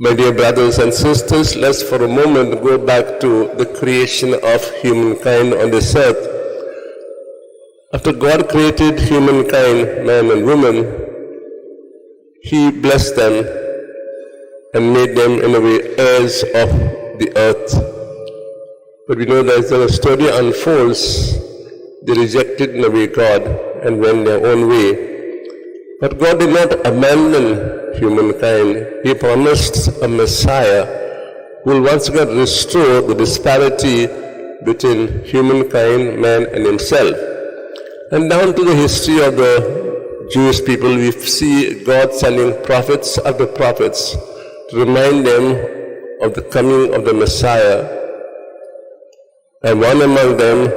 My dear brothers and sisters, let's for a moment go back to the creation of humankind on this earth. After God created humankind, man and woman, He blessed them and made them in a way heirs of the earth. But we know that as the story unfolds, they rejected in a way God and went their own way. But God did not abandon humankind. He promised a Messiah who will once again restore the disparity between humankind, man and himself. And down to the history of the Jewish people, we see God sending prophets after prophets to remind them of the coming of the Messiah. And one among them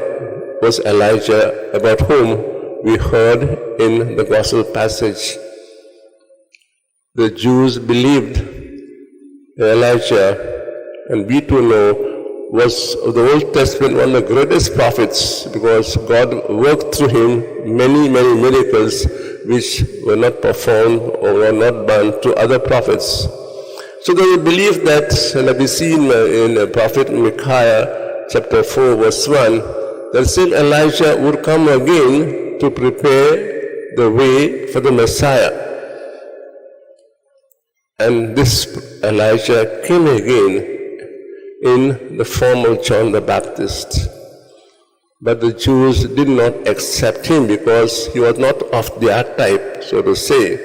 was Elijah, about whom we heard in the gospel passage. The Jews believed Elijah, and we too know, was of the Old Testament one of the greatest prophets, because God worked through him many, many miracles which were not performed or were not done to other prophets. So they believed that, and we see in Prophet Micaiah chapter 4 verse 1, that same Elijah would come again to prepare the way for the Messiah. And this Elijah came again in the form of John the Baptist. But the Jews did not accept him because he was not of their type, so to say.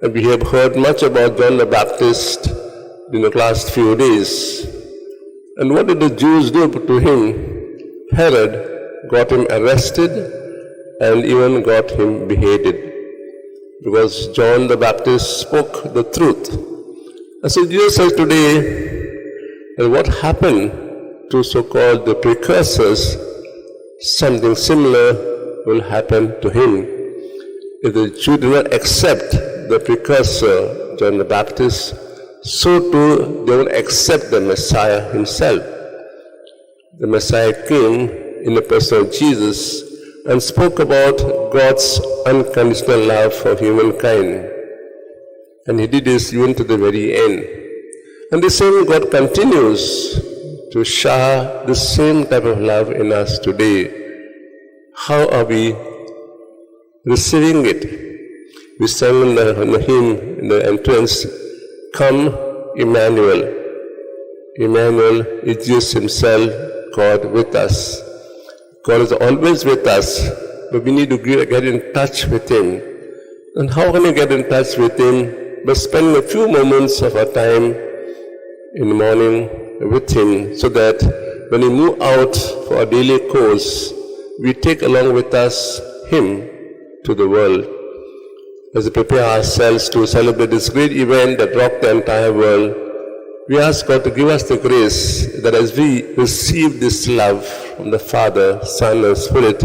And we have heard much about John the Baptist in the last few days. And what did the Jews do to him? Herod got him arrested and even got him beheaded, because John the Baptist spoke the truth. And so Jesus says today, and what happened to so-called the precursors, something similar will happen to him. If the Jews do not accept the precursor, John the Baptist, so too they will accept the Messiah himself. The Messiah came in the person of Jesus and spoke about God's unconditional love for humankind. And he did this even to the very end. And the same God continues to shower the same type of love in us today. How are we receiving it? We sang in the hymn in the entrance, "Come, Emmanuel." Emmanuel is Jesus himself, God with us. God is always with us, but we need to get in touch with him. And how can we get in touch with him? By spending a few moments of our time in the morning with him, so that when we move out for our daily course, we take along with us him to the world. As we prepare ourselves to celebrate this great event that rocked the entire world, we ask God to give us the grace that as we receive this love from the Father, Son, and Spirit,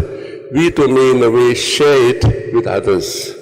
we too may in a way share it with others.